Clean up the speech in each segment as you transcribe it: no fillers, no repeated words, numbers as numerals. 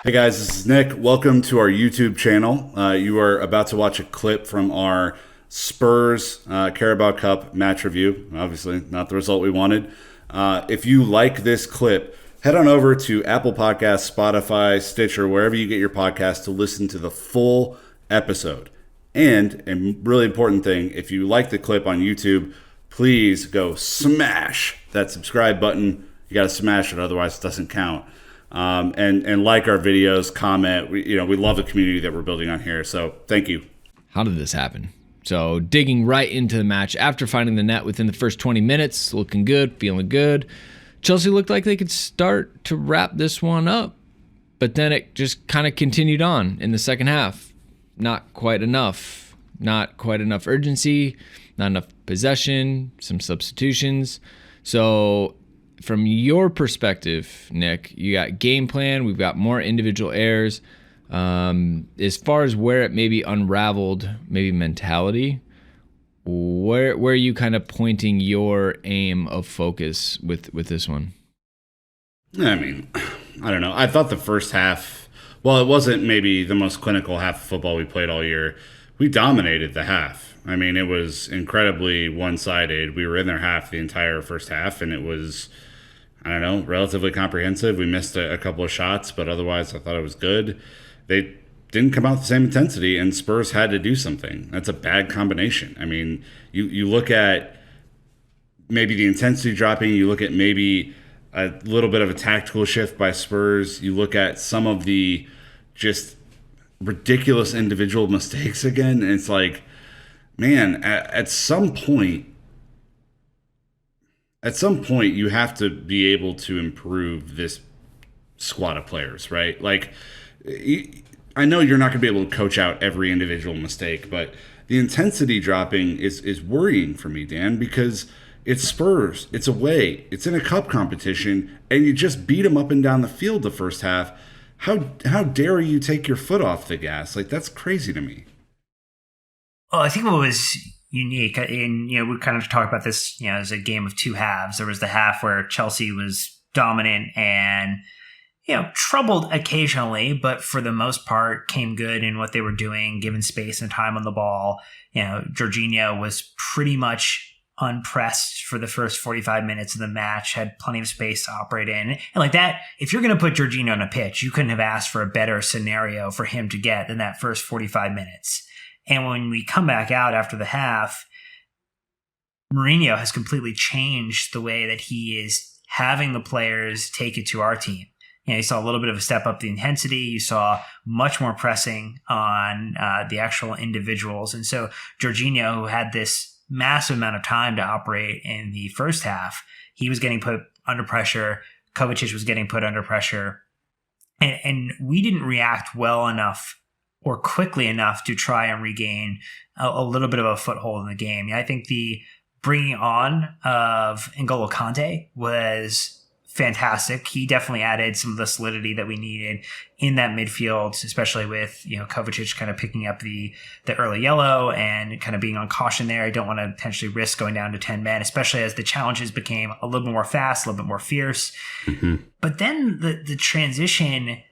Hey guys, this is Nick. Welcome to our YouTube channel. You are about to watch a clip from our Spurs Carabao Cup match review. Obviously, not the result we wanted. If you like this clip, head on over to Apple Podcasts, Spotify, Stitcher, wherever you get your podcast to listen to the full episode. And a really important thing, if you like the clip on YouTube, please go smash that subscribe button. You got to smash it, otherwise it doesn't count. And like our videos, comment. We love the community that we're building on here. So thank you. How did this happen? So digging right into the match after finding the net within the first 20 minutes, looking good, feeling good. Chelsea looked like they could start to wrap this one up, but then it just kind of continued on in the second half. Not quite enough. Not quite enough urgency, not enough possession, some substitutions. So from your perspective, Nick, you got game plan, we've got more individual errors. As far as where it maybe unraveled, maybe mentality, where are you kind of pointing your aim of focus with this one? I mean, I don't know. I thought the first half, well, it wasn't maybe the most clinical half of football we played all year. We dominated the half. I mean, it was incredibly one-sided. We were in their half the entire first half, and it was, I don't know, relatively comprehensive. We missed a couple of shots, but otherwise I thought it was good. They didn't come out the same intensity, and Spurs had to do something. That's a bad combination. I mean, you look at maybe the intensity dropping, you look at maybe a little bit of a tactical shift by Spurs, you look at some of the just ridiculous individual mistakes again, and it's like, man, at some point you have to be able to improve this squad of players, right? Like, I know you're not going to be able to coach out every individual mistake, but the intensity dropping is worrying for me, Dan, because it's Spurs, it's away, it's in a cup competition, and you just beat them up and down the field the first half. How dare you take your foot off the gas? Like, that's crazy to me. Well, I think what was unique, and we kind of talked about this, as a game of two halves. There was the half where Chelsea was dominant and troubled occasionally, but for the most part came good in what they were doing, given space and time on the ball. Jorginho was pretty much unpressed for the first 45 minutes of the match, had plenty of space to operate in. And like that, if you're going to put Jorginho on a pitch, you couldn't have asked for a better scenario for him to get than that first 45 minutes. And when we come back out after the half, Mourinho has completely changed the way that he is having the players take it to our team. You saw a little bit of a step up the intensity. You saw much more pressing on the actual individuals. And so Jorginho, who had this massive amount of time to operate in the first half, he was getting put under pressure. Kovacic was getting put under pressure. And we didn't react well enough or quickly enough to try and regain a little bit of a foothold in the game. I think the bringing on of N'Golo Kante was fantastic. He definitely added some of the solidity that we needed in that midfield, especially with Kovacic kind of picking up the early yellow and kind of being on caution there. I don't want to potentially risk going down to 10 men, especially as the challenges became a little bit more fast, a little bit more fierce. Mm-hmm. But then the transition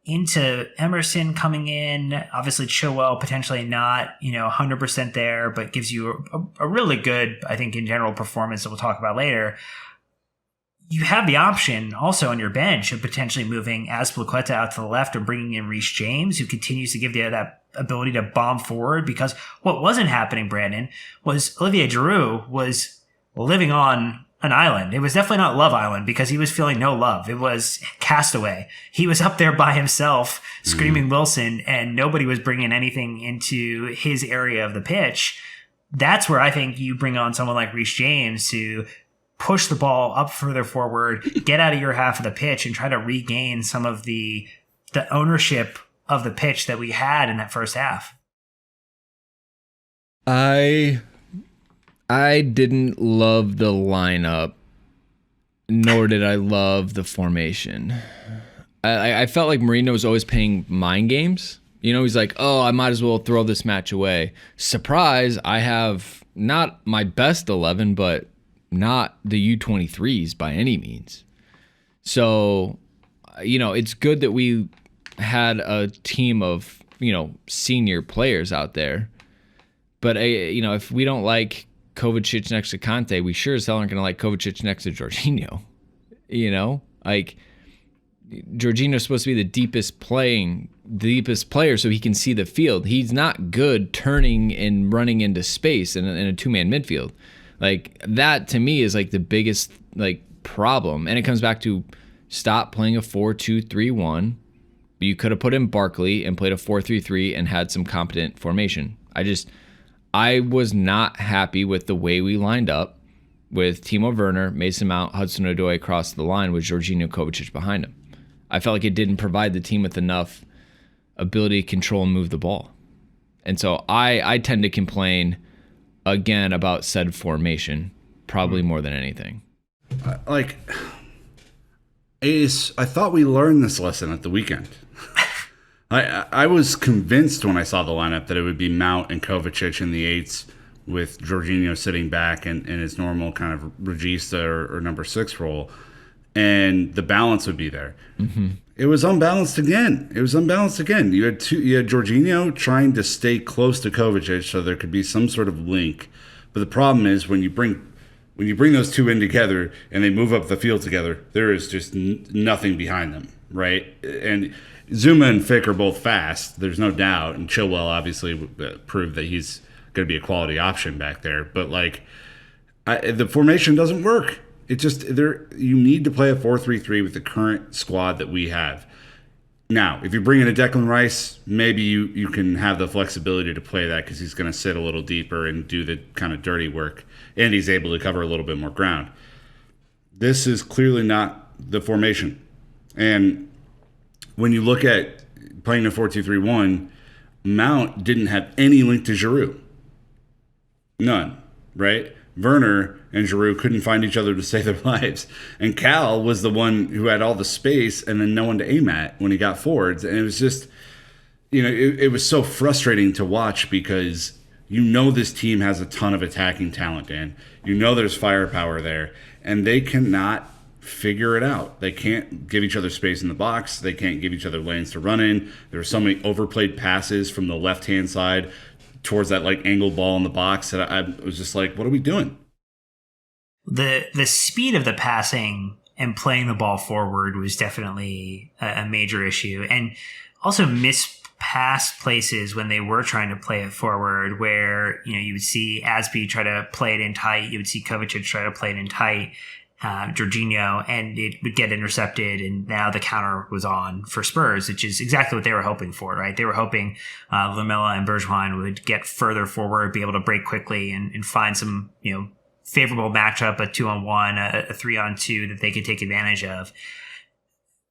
into Emerson coming in, obviously Chilwell potentially not 100% there, but gives you a really good, I think, in general performance that we'll talk about later. You have the option also on your bench of potentially moving Azpilicueta out to the left or bringing in Reece James, who continues to give you that ability to bomb forward, because what wasn't happening, Brandon, was Olivier Giroud was living on an island. It was definitely not Love Island, because he was feeling no love. It was Castaway. He was up there by himself screaming Wilson, and nobody was bringing anything into his area of the pitch. That's where I think you bring on someone like Reece James to push the ball up further forward, get out of your half of the pitch, and try to regain some of the ownership of the pitch that we had in that first half. I didn't love the lineup, nor did I love the formation. I felt like Mourinho was always playing mind games. He's like, oh, I might as well throw this match away. Surprise, I have not my best 11, but not the U23s by any means. So, it's good that we had a team of, senior players out there. But, if we don't like Kovacic next to Conte, we sure as hell aren't going to like Kovacic next to Jorginho. Jorginho's supposed to be the deepest player so he can see the field. He's not good turning and running into space in a two-man midfield. That to me is the biggest problem. And it comes back to stop playing a 4-2-3-1. You could have put in Barkley and played a 4-3-3 and had some competent formation. I was not happy with the way we lined up with Timo Werner, Mason Mount, Hudson-Odoi across the line with Jorginho Kovacic behind him. I felt like it didn't provide the team with enough ability to control and move the ball. And so I tend to complain again about said formation, probably more than anything. I thought we learned this lesson at the weekend. I was convinced when I saw the lineup that it would be Mount and Kovacic in the eights with Jorginho sitting back in his normal kind of regista or number 6 role, and the balance would be there. Mm-hmm. It was unbalanced again. You had Jorginho trying to stay close to Kovacic so there could be some sort of link. But the problem is when you bring those two in together and they move up the field together, there is just nothing behind them, right? And Zuma and Fick are both fast, there's no doubt, and Chilwell obviously proved that he's going to be a quality option back there. But the formation doesn't work. You need to play a 4-3-3 with the current squad that we have. Now, if you bring in a Declan Rice, maybe you can have the flexibility to play that because he's going to sit a little deeper and do the kind of dirty work, and he's able to cover a little bit more ground. This is clearly not the formation. And when you look at playing a 4-2-3-1, Mount didn't have any link to Giroud. None, right? Werner and Giroud couldn't find each other to save their lives. And Cal was the one who had all the space and then no one to aim at when he got forwards. And it was just, it was so frustrating to watch because this team has a ton of attacking talent, Dan. There's firepower there. And they cannot figure it out. They can't give each other space in the box. They can't give each other lanes to run in. There were so many overplayed passes from the left-hand side towards that angled ball in the box that I was just like, what are we doing? The speed of the passing and playing the ball forward was definitely a major issue. And also mispassed places when they were trying to play it forward where, you would see Asby try to play it in tight. You would see Kovacic try to play it in tight. Jorginho, and it would get intercepted, and now the counter was on for Spurs, which is exactly what they were hoping for, right? They were hoping Lamela and Bergwijn would get further forward, be able to break quickly, and find some, favorable matchup, a 2-on-1, a 3-on-2 that they could take advantage of.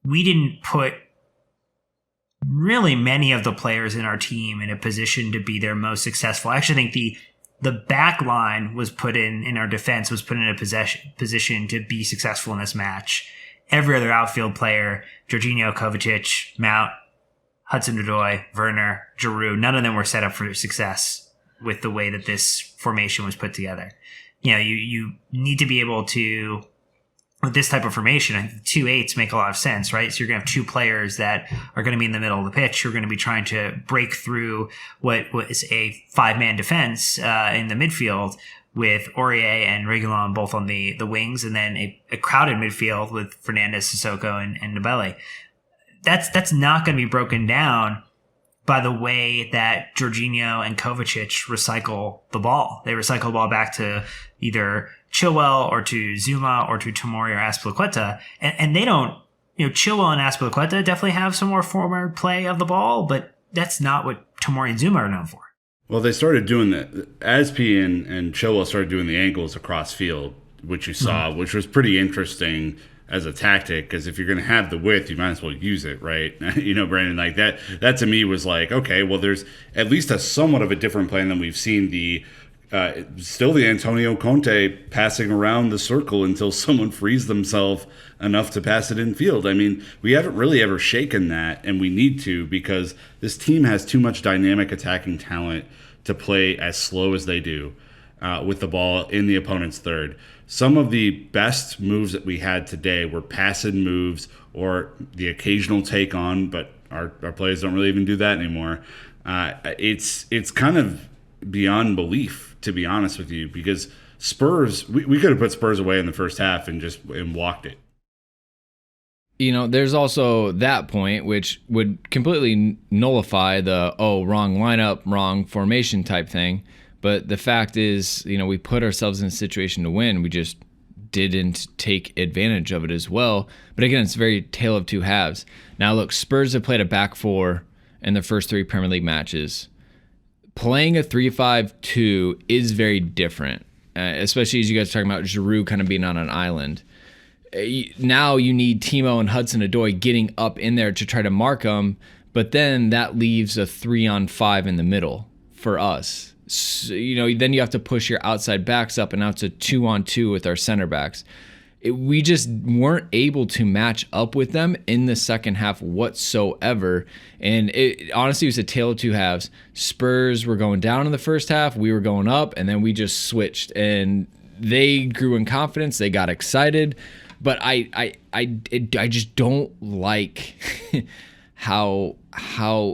We didn't put really many of the players in our team in a position to be their most successful. I actually think the back line was put in our defense was put in a position to be successful in this match. Every other outfield player, Jorginho, Kovacic, Mount, Hudson-Odoi, Werner, Giroud, none of them were set up for success with the way that this formation was put together. You need to be able to, with this type of formation, 2 8s make a lot of sense, right? So you're going to have 2 players that are going to be in the middle of the pitch. You're going to be trying to break through what is a 5-man defense in the midfield with Aurier and Reguilon both on the wings, and then a crowded midfield with Fernandes, Sissoko, and Nabelli. That's not going to be broken down by the way that Jorginho and Kovacic recycle the ball. They recycle the ball back to either Chilwell or to Zuma or to Tomori or Azpilicueta. And they don't, Chilwell and Azpilicueta definitely have some more forward play of the ball, but that's not what Tomori and Zuma are known for. Well, they started doing that. Azpi and Chilwell started doing the angles across field, which you saw, which was pretty interesting as a tactic, because if you're going to have the width, you might as well use it, right? Brandon, that to me was like, okay, well, there's at least a somewhat of a different plan than we've seen. Still the Antonio Conte passing around the circle until someone frees themselves enough to pass it in field. I mean, we haven't really ever shaken that, and we need to, because this team has too much dynamic attacking talent to play as slow as they do with the ball in the opponent's third. Some of the best moves that we had today were pass-in moves or the occasional take on, but our players don't really even do that anymore. It's kind of beyond belief, to be honest with you, because Spurs, we could have put Spurs away in the first half and walked it. There's also that point, which would completely nullify the, wrong lineup, wrong formation type thing. But the fact is, we put ourselves in a situation to win. We just didn't take advantage of it as well. But again, it's very tale of two halves. Now, look, Spurs have played a back four in their first 3 Premier League matches. Playing a 3-5-2 is very different, especially as you guys are talking about Giroud kind of being on an island. Now you need Timo and Hudson-Odoi getting up in there to try to mark them, but then that leaves a 3-on-5 in the middle for us. So, then you have to push your outside backs up, and now it's a 2-on-2 with our center backs. We just weren't able to match up with them in the second half whatsoever. And it honestly was a tale of two halves. Spurs were going down in the first half, we were going up, and then we just switched. And they grew in confidence, they got excited. But I just don't like how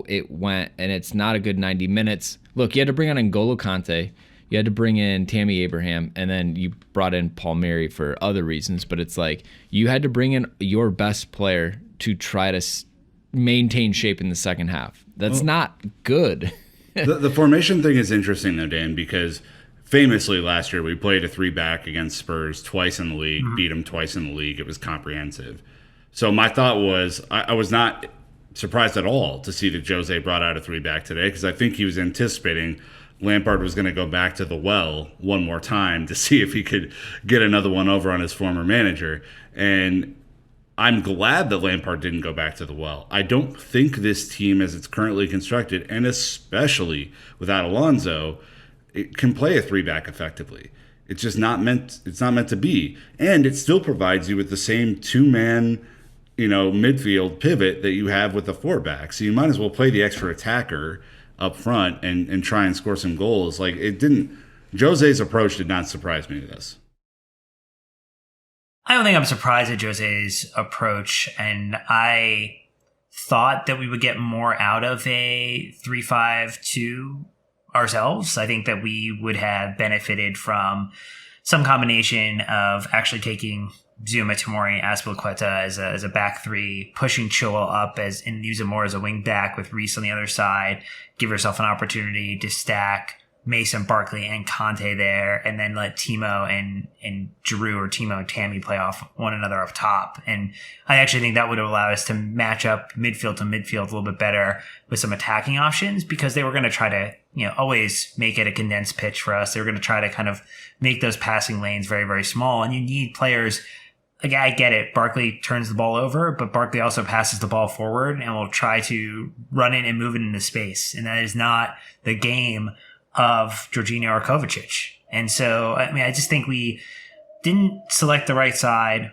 it went, and it's not a good 90 minutes. Look, you had to bring on N'Golo Kante, you had to bring in Tammy Abraham, and then you brought in Palmieri for other reasons. But it's like you had to bring in your best player to try to maintain shape in the second half. That's not good. The formation thing is interesting, though, Dan, because famously last year we played a 3-back against Spurs twice in the league, beat them twice in the league. It was comprehensive. So my thought was I was not surprised at all to see that Jose brought out a 3-back today, because I think he was anticipating Lampard was going to go back to the well one more time to see if he could get another one over on his former manager. And I'm glad that Lampard didn't go back to the well. I don't think this team, as it's currently constructed, and especially without Alonso, it can play a 3-back effectively. It's just not meant. It's not meant to be, and it still provides you with the same 2-man, midfield pivot that you have with the 4-back. So you might as well play the extra attacker up front and try and score some goals. Like, it didn't. Jose's approach did not surprise me to this. I don't think I'm surprised at Jose's approach, and I thought that we would get more out of a 3-5-2 ourselves. I think that we would have benefited from some combination of actually taking Zuma, Tomori, Azpilicueta as a back three, pushing Chilwell up and use him more as a wing back with Reece on the other side, give yourself an opportunity to stack Mason, Barkley, and Conte there, and then let Timo and Giroud or Timo and Tammy play off one another up top. And I actually think that would allow us to match up midfield to midfield a little bit better with some attacking options, because they were going to try to, always make it a condensed pitch for us. They were going to try to kind of make those passing lanes very, very small. And you need players. Again, I get it. Barkley turns the ball over, but Barkley also passes the ball forward and will try to run it and move it into space. And that is not the game of Jorginho or Kovacic. And so, I just think we didn't select the right side.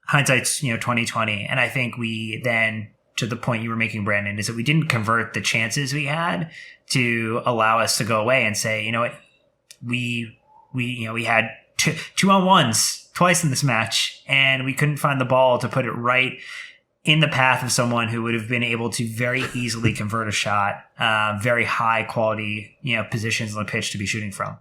Hindsight's, 2020. And I think we then, to the point you were making, Brandon, is that we didn't convert the chances we had to allow us to go away and say, you know what, we had two on ones twice in this match, and we couldn't find the ball to put it right in the path of someone who would have been able to very easily convert a shot, very high quality, positions on the pitch to be shooting from.